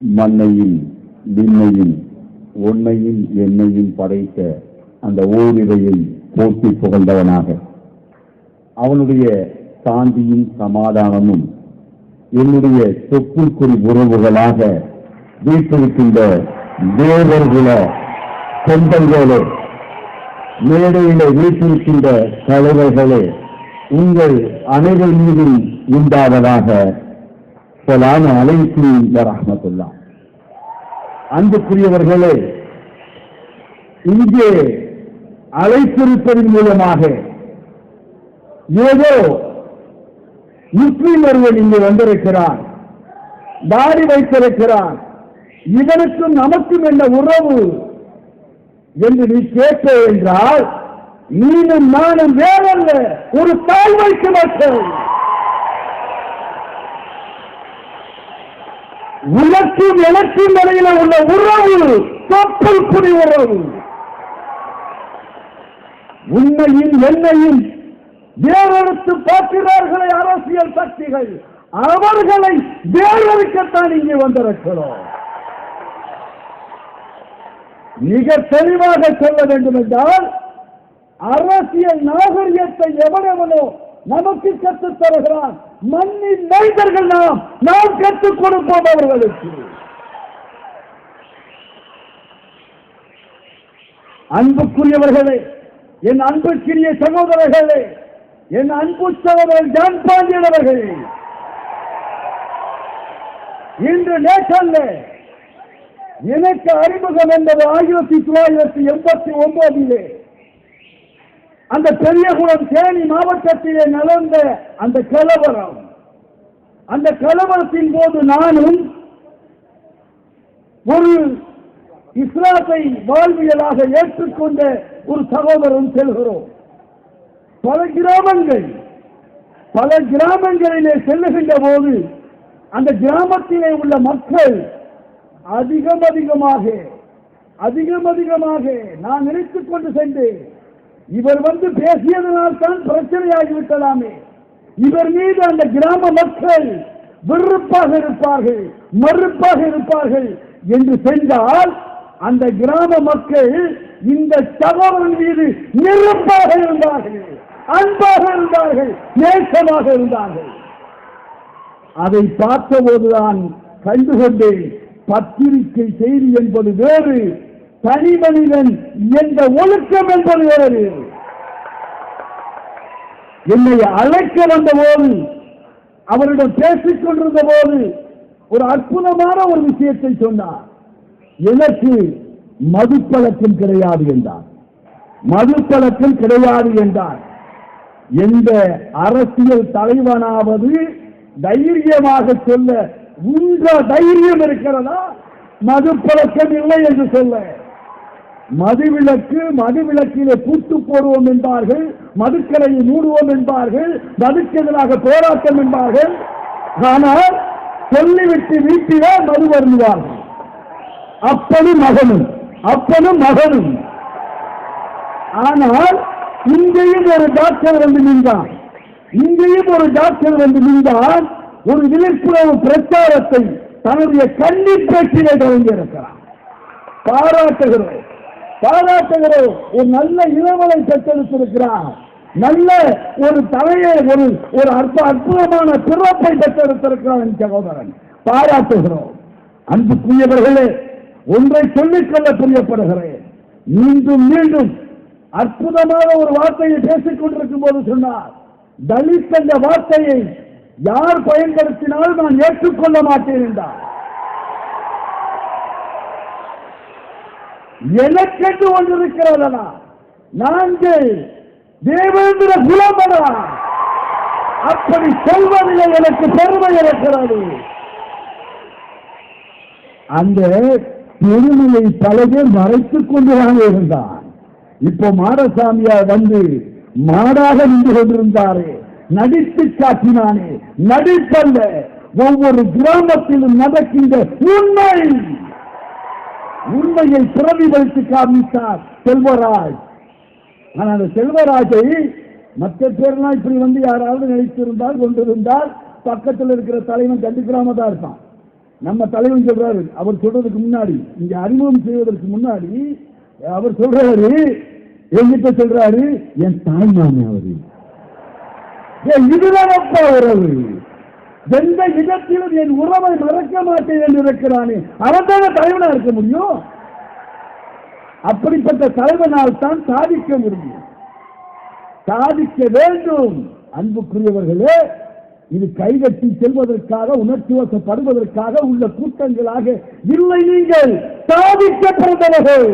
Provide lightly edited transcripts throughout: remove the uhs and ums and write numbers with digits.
மண்ணையும் விண்ணையும் உன்னையும் என்னையும் படைத்த அந்த ஓரிரையை போற்றி புகழ்ந்தவனாக அவனுடைய சாந்தியும் சமாதானமும் என்னுடைய தொப்புள்குறி உறவுகளாக வீட்டிருக்கின்ற தேவர்குல கொண்டங்களே, மேடையில வீட்டிருக்கின்ற தலைவர்களே, உங்கள் அனைவர் மீதும் உண்டாவதாக. ஸலாமு அலைக்கும் வரஹ்மத்துல்லாஹ். அன்புக்குரியவர்களே, இங்கே அழைத்திருப்பதன் மூலமாக ஏதோ முஸ்லிம் ஒருவன் இங்கு வந்திருக்கிறான், தாடி வைத்திருக்கிறான், இவனுக்கும் நமக்கும் என்ன உறவு என்று நீ கேட்க என்றால், நீனும் நானும் வேறல்ல, ஒரு தாழ்மைக்கு மக்கள். உனக்கும் எனக்கும் இடையில உள்ள உறவு தொப்புள் குடி உறவு. உண்மையும் என்னையும் வேறெடுத்து பார்க்கிறார்களே அரசியல் சக்திகள், அவர்களை வேறெடுக்கத்தான் இங்கே வந்திருக்கிறோம். மிக தெளிவாக சொல்ல வேண்டும் என்றால், அரசியல் நாகரிகத்தை எவனெவனோ நமக்கு கற்றுத் தருகிறான். மண்ணின் மனிதர்கள் நாம் கற்றுக் கொடுப்போம் அவர்களுக்கு. அன்புக்குரியவர்களே, என் அன்புக்குரிய சகோதரர்களே, என் அன்பு சகோதரர் ஜான் பாண்டியன் அவர்கள் இன்று நேற்றல்ல, எனக்கு அறிமுகம் என்பது 1989 அந்த பெரியகுளம் தேனி மாவட்டத்திலே நடந்த அந்த கலவரம். அந்த கலவரத்தின் போது நானும் ஒரு இஸ்லாத்தை வாழ்வியலாக ஏற்றுக்கொண்ட ஒரு சகோதரன் செல்கிறோம். பல கிராமங்களிலே செல்லுகின்ற போது அந்த கிராமத்திலே உள்ள மக்கள் அதிகமாக நான் நினைத்துக் கொண்டு சென்றேன், இவர் வந்து பேசியதனால் தான் பிரச்சனையாகிவிட்டலாமே, இவர் மீது அந்த கிராம மக்கள் வெறுப்பாக இருப்பார்கள், மறுப்பாக இருப்பார்கள் என்று சென்றால், அந்த கிராம மக்கள் இந்த சகோதரன் மீது நெருப்பாக இருந்தார்கள், அன்பாக இருந்தார்கள், நேசமாக இருந்தார்கள். அதை பார்த்தபோதுதான் கண்டுகொண்டேன், பத்திரிகை செய்தி என்பது வேறு, தனி மனிதன் என்ற ஒழுக்கம் என்பது வேறு. என்னை அழைக்க வந்த போது, அவரிடம் பேசிக் கொண்டிருந்த போது ஒரு அற்புதமான ஒரு விஷயத்தை சொன்னார். எனக்கு மதுப்பழக்கம் கிடையாது என்றார். மதுப்பழக்கம் கிடையாது என்றார். எந்த அரசியல் தலைவனாவது தைரியமாக சொல்ல உங்க தைரியம் இருக்கிறதா? மதுப்பழக்கம் இல்லை என்று சொல்ல. மதுவிலக்கிலே பூட்டு போடுவோம் என்பார்கள், மதுக்கடையை மூடுவோம் என்பார்கள், மதுக்கு எதிராக போராட்டம் என்பார்கள். ஆனால் சொல்லிவிட்டு வீட்டிலே மது வருவார்கள். அப்பனும் மகனும். ஆனால் இங்கேயும் ஒரு டாக்டர் வந்து நின்றான், ஒரு விழிப்புணர்வு பிரச்சாரத்தை தன்னுடைய கண்ணீர் பேச்சிலே தொடங்கியிருக்கிறார். பாராட்டுகிறோம். ஒரு நல்ல இளவலை பெற்றெடுத்திருக்கிறார், நல்ல ஒரு தலையை, ஒரு அற்புதமான பிறப்பை பெற்றெடுத்திருக்கிறார் என் சகோதரன். பாராட்டுகிறோம். அன்புக்குரியவர்களே, ஒன்றை சொல்லிக்கொள்ள பிரியப்படுகிறேன். மீண்டும் அற்புதமான ஒரு வார்த்தையை பேசிக் கொண்டிருக்கும் போது சொன்னார், தலித் என்ற வார்த்தையை யார் பயன்படுத்தினால் நான் ஏற்றுக்கொள்ள மாட்டேன் என்றார். எனக்கென்று ஒன்று இருக்கிறதா, நாங்கள் தேவேந்திர குலமடா, அப்படி சொல்வதில் எனக்கு பெருமை இருக்கிறது. அந்த பெருமையை பல பேர் மறைத்துக் கொண்டுதான் இருந்தார். இப்போ மாடசாமியார் வந்து மாடாக நின்று கொண்டிருந்தாரே, நடித்து காட்டினானே, நடிப்பல்ல, ஒவ்வொரு கிராமத்திலும் நடக்கின்ற உண்மையை பிரதிபலித்து காமித்தார் செல்வராஜ். ஆனால் அந்த செல்வராஜை மற்ற பேரெல்லாம் இப்படி வந்து யாராவது நினைத்திருந்தால் கொண்டிருந்தால் பக்கத்தில் இருக்கிற தலைவன் கண்டிக்கிறாம தான் இருப்பான். நம்ம தலைவன் சொல்றாரு, அவர் சொல்றதுக்கு முன்னாடி, இங்க அறிமுகம் செய்வதற்கு முன்னாடி அவர் சொல்றாரு, என்கிட்ட சொல்றாரு, என் தாய்மாமே அவரு, இதுதானப்பா உறவு, எந்த இடத்திலும் என் உறவை மறக்க மாட்டேன் என்று இருக்கிறானே அவன் தானே தலைவனா இருக்க முடியும். அப்படிப்பட்ட தலைவனால் தான் சாதிக்க முடியும், சாதிக்க வேண்டும். அன்புக்குரியவர்களே, இது கைகட்டி செல்வதற்காக, உணர்ச்சி வசப்படுவதற்காக உள்ள கூட்டங்களாக இல்லை. நீங்கள் சாதிக்க பிறந்தவர்கள்,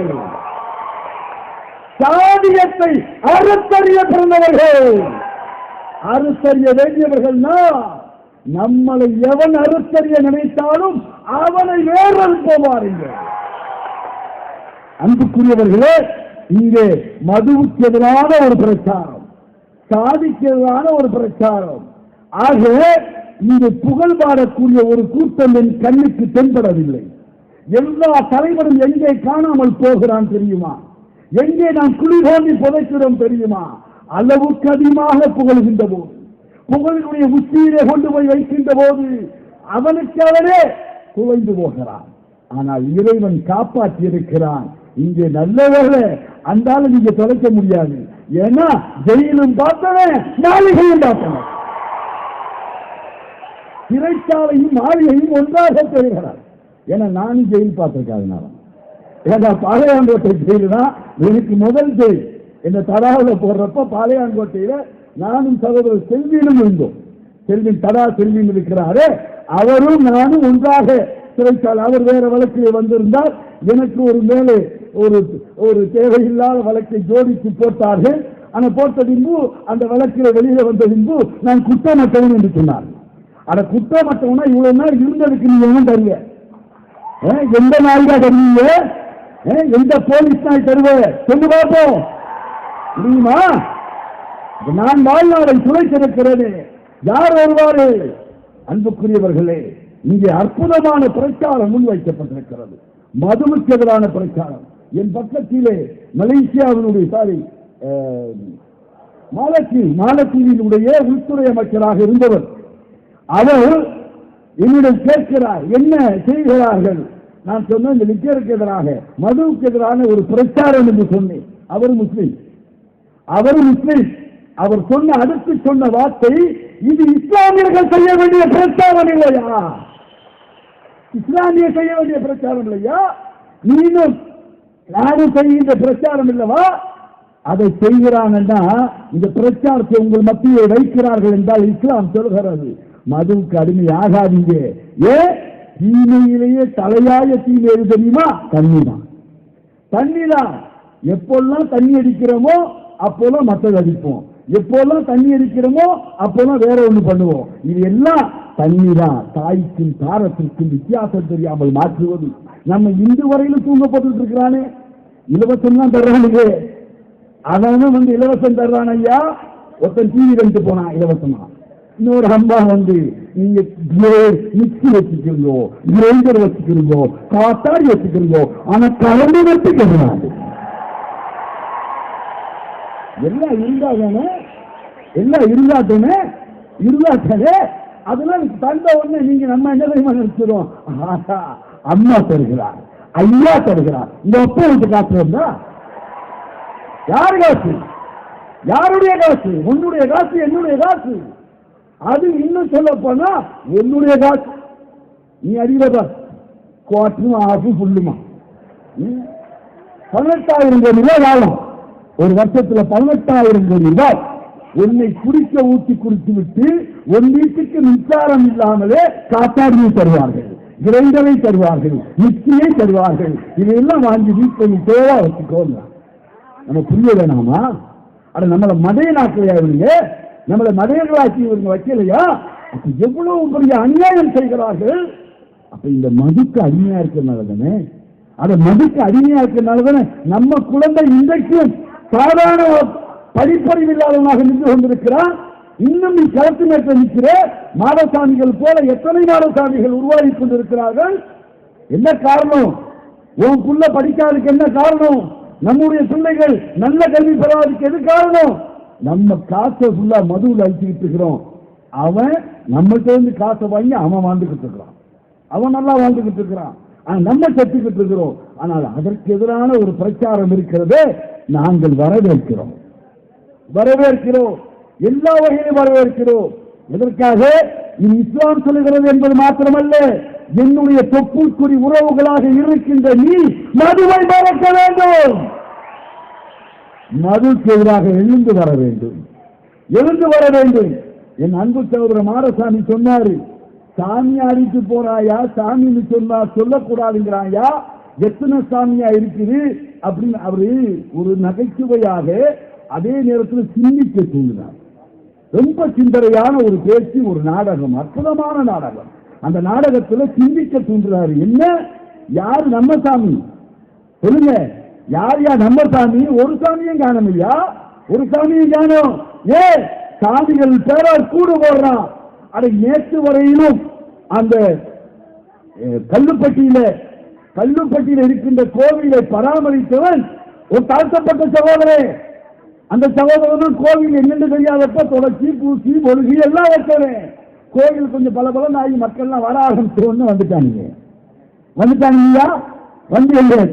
சாதியத்தை அறுத்தறிய பிறந்தவர்கள். அறுத்தறிய வேண்டியவர்கள்னா, நம்மளை எவன் அறுத்தறிய நினைத்தாலும் அவனை வேறல் போவார்கள். அன்புக்குரியவர்களே, இங்கே மதுவுக்கு எதிரான ஒரு பிரச்சாரம், சாதிக்கு எதிரான ஒரு பிரச்சாரம். ஆகவே இங்கு புகழ் பாடக்கூடிய ஒரு கூட்டம் என் கண்ணுக்கு தென்படவில்லை. எல்லா தலைவரும் எங்கே காணாமல் போகிறான் தெரியுமா? எங்கே நாம் குழி தோண்டி புதைக்கிறோம் தெரியுமா? அளவுக்கு அதிகமாக புகழ்கின்ற போது, புகழுடைய உச்சியிலே கொண்டு போய் வைக்கின்ற போது அவனுக்கு அவனே குலைந்து போகிறான். ஆனால் இறைவன் காப்பாற்றி இருக்கிறான். இங்கே நல்லவர்களே, அந்த ஆளு நீங்க தொலைக்க முடியாது. ஏன்னா ஜெயிலும் பார்த்தவன், மாளிகையும் பார்த்தவன், சிறைச்சாலையும் மாளிகையும் ஒன்றாக தெரிகிறார். ஏன்னா நானும் ஜெயில் பார்த்திருக்காதனால, ஏன்னா பாளையாங்கோட்டை ஜெயிலு தான் எனக்கு முதல் ஜெயில். இந்த தடாவில் போடுறப்ப பாளையாங்கோட்டையில நானும் சகோதரர் செல்வியிலும் இருந்தோம். செல்வின் தடா செல்வியும் இருக்கிறாரு, அவரும் நானும் ஒன்றாக சிறைச்சாலை. அவர் வேற வழக்கிலே வந்திருந்தால் எனக்கு ஒரு மேலே ஒரு தேவையில்லாத வழக்கை ஜோடித்து போட்டார்கள். ஆனா போட்ட பின்பு அந்த வழக்கில் வெளியில வந்த பின்பு நான் குற்றமற்றவன் என்று சொன்னார். ஆனா குற்றமற்றவனா இவ்வளவு நாள் இருந்ததுக்கு நீங்க என்ன தருவ? எந்த நாய்கா தருவீங்க? எந்த போலீஸ் நாய் தருவ? சொல்லு பார்ப்போம், முடியுமா? நான் வாழ்நாளை துளைத்திருக்கிறது, யார் வருவாரு? அன்புக்குரியவர்களே, இங்கே அற்புதமான பிரச்சாரம் முன்வைக்கப்பட்டிருக்கிறது, மதுவுக்கு எதிரான பிரச்சாரம். என் பக்கத்திலே மலேசியாவினுடைய மாலத்தீவினுடைய உள்துறை அமைச்சராக இருந்தவர், அவர் என்னிடம் கேட்கிறார், என்ன செய்கிறார்கள்? நான் சொன்ன இந்த லிக்கருக்கு எதிராக, மதுவுக்கு எதிரான ஒரு பிரச்சாரம் என்று சொன்னேன். அவர் முஸ்லிம். அவர் சொன்ன அடுத்து சொன்ன வார்த்தை, இது இஸ்லாமியர்கள் செய்ய வேண்டிய பிரச்சாரம் இல்லையா? இஸ்லாமிய செய்ய வேண்டிய பிரச்சாரம் இல்லையா? நீனும் நானும் செய்கின்ற பிரச்சாரம் இல்லவா? அதை செய்கிறான்னா இந்த பிரச்சாரத்தை உங்கள் மத்தியை வைக்கிறார்கள் என்றால் இஸ்லாம் சொல்கிறது, மதுவுக்கு அடிமை ஆகாதீங்க. தீமையிலேயே தலையாய தீமை எது தெரியுமா? தண்ணி தான். எப்பெல்லாம் தண்ணி அடிக்கிறோமோ அப்போல்லாம் மற்றது அடிப்போம், எப்போல்லாம் தண்ணி அடிக்கிறோமோ அப்போல்லாம் வேற ஒண்ணு பண்ணுவோம். இது எல்லாம் தண்ணி தான். தாய்க்கும் தாரத்திற்கும் வித்தியாசம் தெரியாமல் மாற்றுவது. நம்ம இன்று வரையிலும் தூங்கப்பட்டு இருக்கிறானே, இலவசம் தான் தர்றானுங்க. அவன் இலவசம் தர்றான் ஐயா. ஒருத்தன் டிவி கண்டு போனான் இலவசமா, இன்னொரு அம்பா நீங்க மிக்சி வச்சுக்கிறோங்கோ, கிரைண்டர் வச்சுக்கிறோங்கோ, காத்தாடி வச்சுக்கிறோங்கோ, ஆனா கலந்து வச்சுக்கிறாங்க. எல்லாம் இருந்தாதானே அதெல்லாம் தந்த உடனே நீங்க நம்ம என்ன தெரியுமா நினைச்சிடும்? அம்மா தருகிறார், ஐயா தருகிறார். இந்த ஒப்ப விட்டு காசு வந்தா யாரு காசு? யாருடைய காசு? உன்னுடைய காசு, என்னுடைய காசு. அது இன்னும் சொல்ல போனா என்னுடைய காசு. நீ அறிவதா குவார்டரும் ஆஃபு ஃபுல்லுமா 18,000 கோடி ரூபாய் வாழும் ஒரு வருஷத்துல. 18,000 கோடி ரூபாய் உன்னை குடிக்க ஊற்றி குடித்து விட்டு உன் வீட்டுக்கு மின்சாரம் இல்லாமலே காத்தாடியை தருவார்கள், கிரைண்டரை தருவார்கள், மிக்சியை தருவார்கள். இதையெல்லாம் வாங்கி வீட்டில் தேவா வச்சுக்கோங்க. நம்ம புரிய வேணாமா? அட நம்மளை மதையனாக்கலையா இவங்க? நம்மளை மதையர்களாக்கி இவங்க வைக்கலையா? அப்ப எவ்வளவு பெரிய அநியாயம் செய்கிறார்கள். அப்ப இந்த மதுக்கு அடிமையா இருக்கிறதுனால தானே, அந்த மதுக்கு அடிமையா இருக்கிறதுனால தானே நம்ம குழந்தை இன்றைக்கும் சாதாரண படிப்பறிவு இல்லாதவனாக நின்று கொண்டிருக்கிறான். இன்னும் நீ களத்து மேற்க நிற்கிற மாடசாமிகள் போல எத்தனை மாடசாமிகள் உருவாகி கொண்டிருக்கிறார்கள். என்ன காரணம்? உன் புள்ள படிக்காததுக்கு என்ன காரணம்? நம்முடைய பிள்ளைகள் நல்ல கல்வி பெறாததுக்கு எது காரணம்? நம்ம காசை ஃபுல்லா மதுவில் அழிச்சுக்கிட்டு இருக்கிறோம். அவன் நம்மகிட்ட இருந்து காசை வாங்கி அவன் வாழ்ந்துகிட்டு இருக்கிறான். அவன் நல்லா வாழ்ந்துகிட்டு இருக்கிறான், நம்ம செத்துக்கிட்டு இருக்கிறோம். ஆனால் அதற்கு எதிரான ஒரு பிரச்சாரம் இருக்கிறது. நாங்கள் வரவேற்கிறோம், எல்லா வகையிலும் வரவேற்கிறோம். எதற்காக? இது இஸ்லாம் சொல்லுகிறது என்பது மாத்திரமல்ல, என்னுடைய தொப்புள்குறி உறவுகளாக இருக்கின்ற நீ மதுவை மறக்க வேண்டும், மதுக்கு எதிராக எழுந்து வர வேண்டும். என் அன்பு சகோதரர் மாரசாமி சொன்னாரு, சாமியாரிக்கு போறாயா, சாமின்னு சொன்னா சொல்லக்கூடாதுங்கிறாயா, எத்தனை சாமியா இருக்குது அப்படின்னு அவரு ஒரு நகைச்சுவையாக அதே நேரத்தில் சிந்திக்க சொல்லுறார். ரொம்ப சிந்தனையான ஒரு பேச்சு, ஒரு நாடகம், அற்புதமான நாடகம். அந்த நாடகத்தில் சிந்திக்க தூண்டுறாரு. என்ன, யாரு நம்ம சாமி சொல்லுங்க, யார் நம்ம சாமி? ஒரு சாமியும் காணும் இல்லையா? ஒரு சாமியும் காணும். சாமிகள் பேரால் கூடு போடுறான். அதை நேற்று வரையிலும் அந்த கல்லுப்பட்டியில் இருக்கின்ற கோவிலை பராமரித்தவன் ஒரு தாழ்த்தப்பட்ட சகோதரன். அந்த சகோதரனும் கோவில் என்னென்னு தெரியாதப்ப தொடச்சி பூசி ஒழுகி எல்லாம் வைக்கிறேன். கோவில் கொஞ்சம் பல ஆகி மக்கள்லாம் வர ஆரம்பிச்சோன்னு வந்துட்டாங்க. வந்து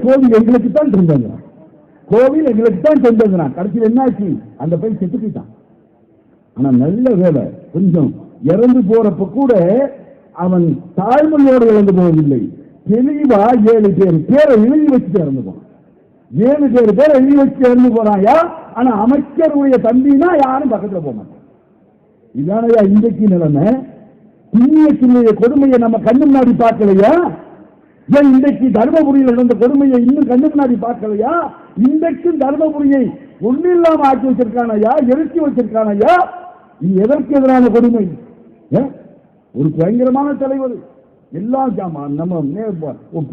கோவில் எங்களுக்கு தான் இருந்தது, கடைசியில் என்னாச்சு, அந்த பையன் செத்துக்கிட்டான். ஆனா நல்ல வேலை, கொஞ்சம் இறந்து போறப்ப கூட அவன் தாய்மொழியோடு இறந்து போவதில்லை, தெளிவா 7 பேரை எழுதி வச்சுட்டு இறந்து போனான். 7 பேரை எழுதி வச்சு இறந்து போறாயா. ஆனா அமைச்சருடைய தம்பினா யாரும் பக்கத்துல போக மாட்டான். இதானையா இன்றைக்கு நிலைமை. புண்ணியத்தினுடைய கொடுமையை நம்ம கண்ணு முன்னாடி பார்க்கலையா? ஏன் இன்றைக்கு தர்மபுரியில் நடந்த கொடுமையை இன்னும் கண்ணு முன்னாடி பார்க்கலையா? இன்றைக்கும் தர்மபுரியை ஒன்னில்லாம ஆக்கி வச்சிருக்கானையா, எரிச்சி வச்சிருக்கானையா? இது எதற்கு எதிரான கொடுமை? ஒரு பயங்கரமான தலைவர். எல்லாம் நம்ம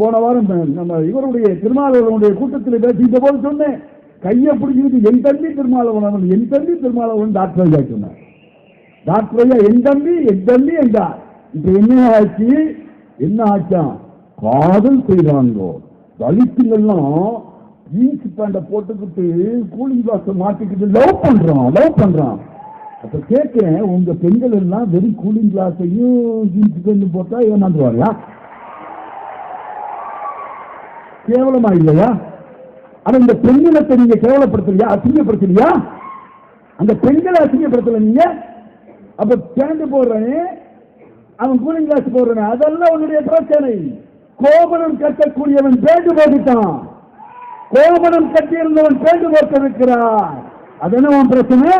போன வாரம் நம்ம இவருடைய திருமாவளவனுடைய கூட்டத்தில் பேசிட்ட போது சொன்னேன், கையை பிடிச்சிட்டு என் தம்பி திருமாவளவன் டாக்டர் ஐயா சொன்னார். டாக்டர் ஐயா என் தம்பி என்றார். இப்ப என்ன ஆச்சான்? காதல் செய்வாங்கோ தலித்துங்கெல்லாம் ஜீன்ஸ் பேண்ட போட்டுக்கிட்டு கூலிங் கிளாஸ் மாட்டிக்கிட்டு லவ் பண்றான். அப்ப கேட்கிறேன், உங்க பெண்கள் எல்லாம் வெறும் கூலிங் கிளாஸையும் ஜீன்ஸ் பேண்ட் போட்டா ஏமாந்துருவாங்க? கேவலமா இல்லையா? ஆனா இந்த பெண்ணினத்தை நீங்க கேவலப்படுத்தலையா, அசிங்கப்படுத்தலையா? அந்த பெண்களை அசிங்கப்படுத்தல நீங்க. அப்ப பேண்ட் போடுறேன், அவன் கூலிங் கிளாஸ் போடுறேன், அதெல்லாம் உன்னுடைய பிரச்சனை. கோபனம் கட்டக்கூடியவன் பேண்டு போட்டுட்டான், கோபனம் கட்டியிருந்தவன் பேண்டு போட்டிருக்கிறான், அது என்ன உன் பிரச்சனை?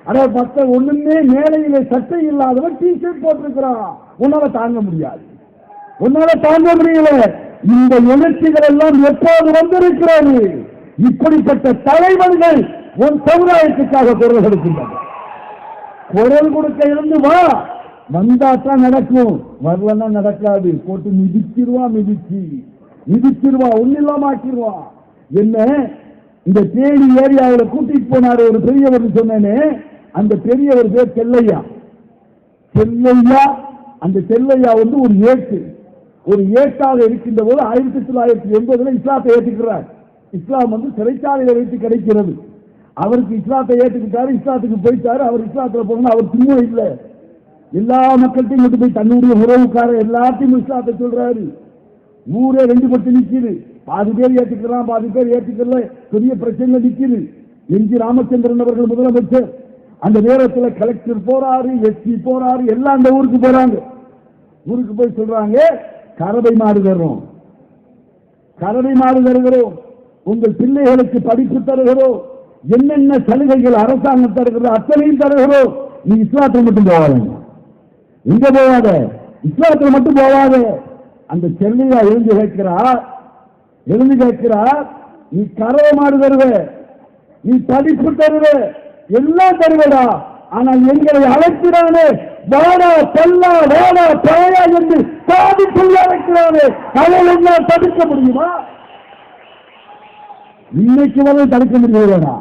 அதாவது மற்ற ஒண்ணுமே மேலையிலே சட்டை இல்லாதவன் டிஷர்ட் போட்டிருக்கிறான், உன்னால தாங்க முடியாது, முடியல. இந்த எழுச்சிகள் எல்லாம் எப்போது வந்திருக்கிறது? இப்படிப்பட்ட தலைவர்கள் உன் சமுதாயத்துக்காக குரல் கொடுக்கின்றனர். குரல் கொடுக்க இருந்து வா, வந்தாத்தான் நடக்கும், வரலன்னா நடக்காது. போட்டு மிதிச்சிருவா, ஒன்னில்லாம ஆக்கிடுவான். என்ன, இந்த தேனி ஏரியாவில் கூட்டிட்டு போனாரு ஒரு பெரியவர் சொன்னேனே, அந்த பெரியவர் பேர் செல்லையா. அந்த செல்லையா வந்து ஒரு ஏட்டாக இருக்கின்ற போது 1980 இஸ்லாத்தை ஏற்றுக்கிறார். இஸ்லாம் வந்து சிறைச்சாலையை வைத்து கிடைக்கிறது. அவருக்கு இஸ்லாத்தை ஏற்றுக்கிட்டாரு, இஸ்லாத்துக்கு போயிட்டாரு. அவர் இஸ்லாத்துல போகணும், அவர் சும்மா இல்லை, எல்லா மக்கள்கிட்டையும் கொண்டு போய் தன்னுடைய உறவுக்கார எல்லாத்தையும் இஸ்லாத்தை சொல்றாரு. ஊரே 2 பட்டு நிற்குது, பாதி பேர் ஏற்றுக்கிறான், பாதி பேர் ஏற்றுக்கல, பெரிய பிரச்சனை நிற்குது. எம்.ஜி. ராமச்சந்திரன் அவர்கள் முதலமைச்சர். அந்த நேரத்தில் கலெக்டர் போறாரு, எஸ்பி போறாரு, எல்லாம் அந்த ஊருக்கு போறாங்க. ஊருக்கு போய் சொல்றாங்க, கறவை மாடு தருகிறோம், உங்கள் பிள்ளைகளுக்கு படிப்பு தருகிறோம், என்னென்ன சலுகைகள் அரசாங்கம் தருகிறோம் அத்தனையும் தருகிறோம், நீ இஸ்லாத்தில் மட்டும் போவாத, எங்க போவாத, இஸ்லாத்தில் மட்டும் போவாத. அந்த செல்லையா எழுந்து கேட்கிறார், நீ கறவை மாடு தருவ, நீ படிப்பு தருவ, எல்லாம் தருவடா, ஆனால் எங்களை அழைக்கிறானே, வாடா பல்லா வாடா பழையா என்று சாதி சொல்லி அழைக்கிறானே, அதை எல்லாம் தடுக்க முடியுமா? இன்னைக்கு வரை தடுக்க முடியலடா.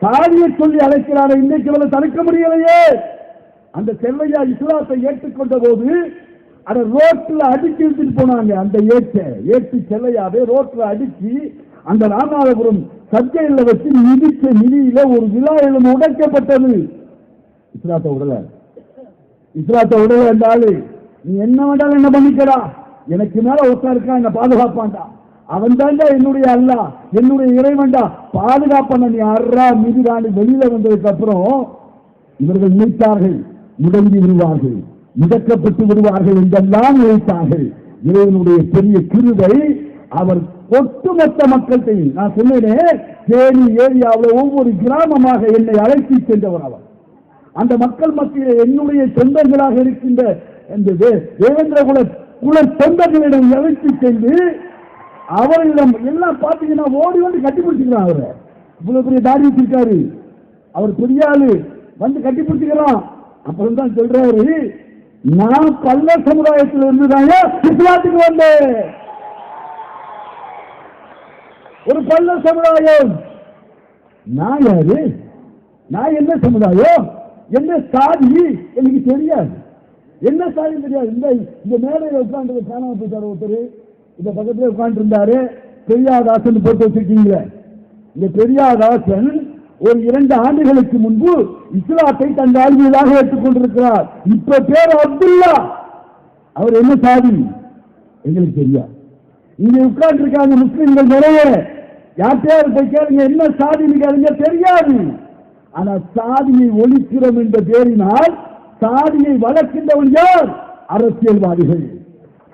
சாதியை சொல்லி அழைக்கிறானே, இன்னைக்கு வரை தடுக்க முடியலையே. அந்த செல்லையா இஸ்லாத்தை ஏற்றுக்கொண்ட போது அதை ரோட்ல அடிச்சு எடுத்துட்டு போனாங்க. அந்த ஏட்டு செல்லையாவே ரோட்ல அடிச்சு அந்த ராமநாதபுரம் சர்ச்சையில் வச்சு மிதிச்ச மிதியில ஒரு விழா எழுந்து உடைக்கப்பட்டது. இஸ்லாத்தை விடல அந்த ஆளு. நீ என்ன வேண்டாலும் என்ன பண்ணிக்கிறா, எனக்கு மேல ஒருத்தன் இருக்கா, என்ன பாதுகாப்பான்டா, அவன் தாண்டா என்னுடைய அல்லா, என்னுடைய இறைவன்டா, பாதுகாப்பான நீ அறா மிதிராண்டு வெளியில வந்ததுக்கு அப்புறம் இவர்கள் நினைத்தார்கள் முடங்கி விடுவார்கள், முடக்கப்பட்டு விடுவார்கள் என்றெல்லாம் நினைத்தார்கள். இறைவனுடைய பெரிய கிருபை அவர் ஒட்டுமொத்த மக்கள்கிட்டையும், நான் சொன்னேன் தேனி ஏரியாவில் ஒவ்வொரு கிராமமாக என்னை அழைத்து சென்றவர் அவர். அந்த மக்கள் மத்தியில் என்னுடைய சொந்தங்களாக இருக்கின்ற தேவேந்திர குல சொந்தங்களிடம் அழைத்து சென்று அவர்களிடம் எல்லாம் பார்த்தீங்கன்னா ஓடி வந்து கட்டிப்பிடிச்சுக்கிறான். அவரை இவ்வளவு பெரிய தாடி வச்சிருக்காரு, அவர் பெரிய ஆளு, வந்து கட்டிப்பிடிச்சுக்கிறான். அப்புறம் தான் சொல்றாரு, நான் பல்ல சமுதாயத்தில் இருந்துதாங்க இஸ்லாத்துக்கு வந்தேன். ஒரு பல்ல சமுதாயம். நான் யாரு, நான் என்ன சமுதாயம், என்ன சாதி எனக்கு தெரியாது, என்ன சாதி தெரியாது. இந்த மேடையில் உட்காந்து காணாம போயிட்டாரு ஒருத்தர், இந்த பக்கத்துல உட்காந்து இருந்தாரு, பெரியாதாசன் போட்டு வச்சிருக்கீங்க. இந்த பெரியாதாசன் ஒரு 2 ஆண்டுகளுக்கு முன்பு இஸ்லாத்தை தன் வாழ்வியலாக ஏற்றுக்கொண்டிருக்கிறார். இப்ப பேர் அப்துல்லா. அவர் என்ன சாதி எங்களுக்கு தெரியாது. இங்க உட்கார்ந்து இருக்காங்க முஸ்லிம்கள் நிறைய, யார்கிட்டயாவது போய் கேளுங்க என்ன சாதி தெரியாது. ஆனா சாதியை ஒழிக்கிறோம் என்ற பேரினால் சாதியை வளர்க்கின்றவன் யார்? அரசியல்வாதிகள்.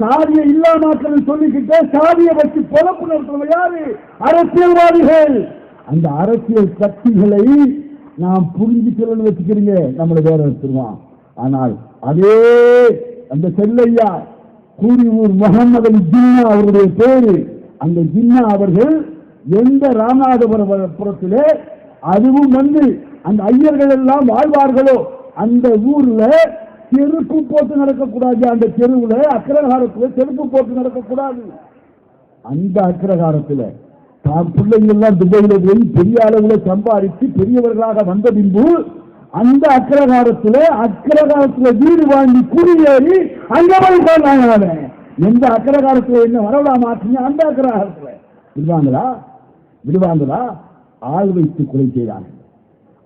சாதியை இல்லாமக்கள் சொல்லிக்கிட்டே சாதியை வச்சு பொழப்பு நடத்துறவங்க யாரு? அரசியல்வாதிகள். அந்த அரசியல் சக்திகளை நாம் புரிஞ்சுக்கிறோம் வச்சுக்கிறீங்க, நம்மளை வேற எடுத்துருவான். ஆனால் அதே அந்த செல்லையா கூறியூர் முகமது அலி ஜின்னா அவருடைய பேரு, அந்த ஜின்னா அவர்கள் எந்த ராமநாதபுரத்திலே, அதுவும் வந்து அந்த ஐயர்கள் எல்லாம் வாழ்வார்களோ அந்த ஊர்ல செருப்பு போட்டு நடக்கக்கூடாது. அந்த தெருவுல அக்கிரகாரத்தில் செருப்பு போட்டு நடக்கக்கூடாது. அந்த அக்கிரகாரத்தில் தான் பிள்ளைங்க எல்லாம் துபாயில போய் பெரிய அளவுல சம்பாதித்து பெரியவர்களாக வந்த பின்பு அந்த அக்கிரகாரத்தில் வீடு வாங்கி குடியேறி அங்க போய் எந்த அக்கிரகாரத்தில் என்ன வரவிடா மாற்றீங்க, அந்த அக்கிரகாரத்தில் விடுவாங்களா? ஆள் வைத்து கொலை செய்தார்கள்,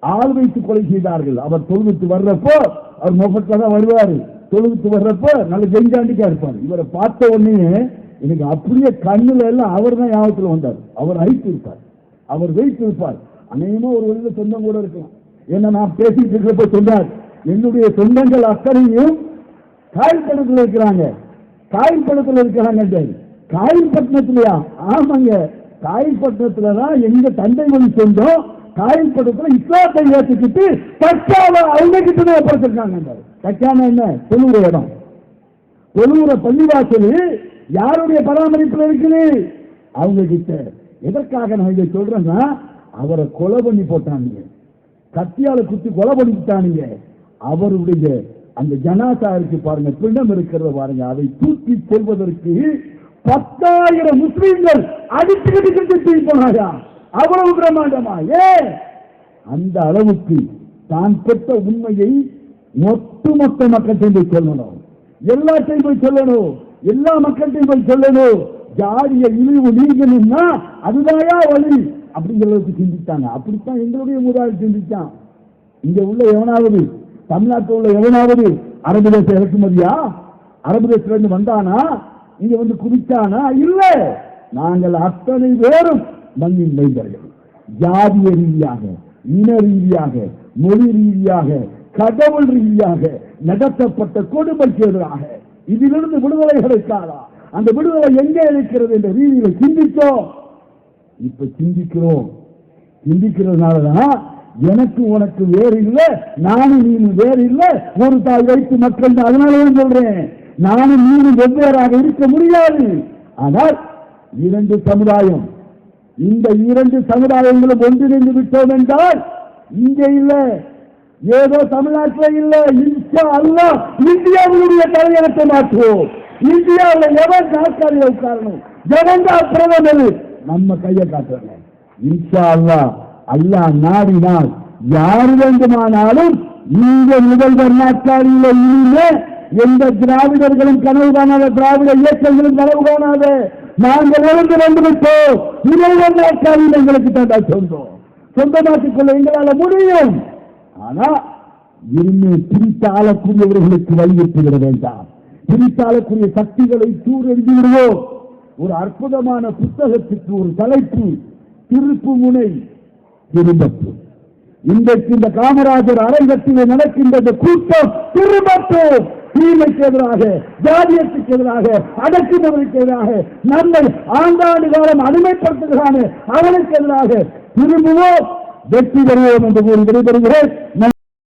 ஆள் வைத்து கொலை செய்தார்கள். அவர் தொழுவித்து வர்றப்போ அவர் முகத்துல தான் வருவாரு, தொழுவித்து வர்றப்போ நல்ல ஜெஞ்சாண்டிக்கா இருப்பார். இவரை பார்த்த உடனே எனக்கு அப்படியே கண்ணுல எல்லாம் அவர் தான் ஞாபகத்தில் வந்தார். அவர் ஹைட் இருப்பார், அவர் வெயிட் இருப்பார். அநேகமா ஒரு வழியில சொந்தம் கூட இருக்கலாம். ஏன்னா நான் பேசிட்டு இருக்கிறப்ப சொன்னார், என்னுடைய சொந்தங்கள் அத்தனையும் காயல்படத்தில் இருக்கிறாங்க. காயல்பட்டினத்திலயா? ஆமாங்க, காயல்பட்டினத்துல தான் எங்க தந்தை வழி சொந்தம். காயல்பட்டத்தில் இஸ்லாத்தை ஏற்றுக்கிட்டு தக்காவை அவங்க கிட்டே ஒப்படைச்சிருக்காங்க. தக்கான என்ன? தொழுகிற இடம், தொழுகிற பள்ளிவாசல் யாருடைய பராமரிப்பில் இருக்குது? அவங்க கிட்ட. எதற்காக நான் இதை சொல்றேன்னா, அவரை கொலை பண்ணி போட்டானுங்க, கத்தியால குத்தி கொலை பண்ணிட்டானுங்க. அவருடைய அந்த ஜனாசா இருக்கு பாருங்க, பிணம் இருக்கிறத பாருங்க, அதை தூக்கி செல்வதற்கு 10,000 முஸ்லீம்கள் அடிச்சுக்கிட்டு போனாயா? அவ்வளவு பிரமாண்டமா? அந்த அளவுக்கு தான் பெற்ற உண்மையை ஒட்டுமொத்த மக்கள்கிட்ட போய் சொல்லணும், எல்லாத்தையும் போய் சொல்லணும், எல்லா மக்கள்கிட்டையும் போய் சொல்லணும். ஜாதிய இழிவு நீங்கணும்னா அதுதாயா வழி அப்படிங்கிறதுக்கு சிந்தித்தாங்க. அப்படித்தான் எங்களுடைய முதலாளி சிந்தித்தான். இங்க உள்ள எவனாவது, தமிழ்நாட்டில் உள்ள எவனாவது அரபு தேச இறக்குமதியா? அரபு தேசத்திலிருந்து வந்தானா? இங்க வந்து குதிச்சானா? இல்ல. நாங்கள் அத்தனை பேரும் மண்ணின் மைந்தர்கள். ஜாதிய ரீதியாக, இன ரீதியாக, மொழி ரீதியாக, கடவுள் ரீதியாக நடத்தப்பட்ட கொடுமைக்கு எதிராக இதிலிருந்து விடுதலை கிடைக்காதா? அந்த விடுதலை எங்கே இருக்கிறது என்ற ரீதியில சிந்தித்தோம். இப்ப சிந்திக்கிறதுனாலதான் எனக்கு உனக்கு வேறு இல்லை, நானும் நீனும் வேறு இல்லை, ஒரு தாய் வைத்து மக்கள். அதனால சொல்றேன், நானும் நீனும் வெவ்வேறாக இருக்க முடியாது. ஆனால் 2 சமுதாயம், இந்த 2 சமுதாயங்களும் ஒன்றிணைந்து விட்டோம் என்றால் இங்கே இல்ல, ஏதோ தமிழ்நாட்டில் இல்ல, இன்ஷா அல்லாஹ் இந்தியாவுடைய தலையெழுத்தை மாற்றுவோம். இந்தியாவில் எவன் நாற்காலியில் உட்காரணும், எவன்தான் பிரதமர், நம்ம கையை காட்டுறோம். இன்ஷா அல்லாஹ் அல்லாஹ் நாடினால் யார் வேண்டுமானாலும் இந்த முதல்வர் நாற்காலியில் இனிமே எந்த திராவிடர்களும் கனவு காணாத, திராவிட இயக்கங்களும் கனவு காணாத நாங்கள் இழந்து வந்துவிட்டோம். முதல்வர் நாற்காலியில் எங்களுக்கு தான் சொந்தமாக்கிக் கொள்ள எங்களால் முடியும். ஆனா இனிமே பிரித்து ஆளக்கூடியவர்களுக்கு வலியுறுத்திவிட வேண்டாம். பிரித்தாளக்கூடிய சக்திகளை தூரெறிந்து விடுவோம். ஒரு அற்புதமான புத்தகத்துக்கு ஒரு தலைப்பு, திருப்பு முனை திரும்பட்டும். இன்றைக்கு இந்த காமராஜர் அரங்கத்தில் நடக்கின்ற கூட்டம் திரும்பட்டும். தீமைக்கு எதிராக, ஜாதியத்துக்கு எதிராக, அடக்குமுறைக்கு எதிராக, நம்மை ஆண்டாண்டு காலம் அடிமைப்படுத்துகிறான அவனுக்கு எதிராக திரும்புவோம், வெற்றி பெறுவோம் என்று கூறி விடைபெறுகிறேன்.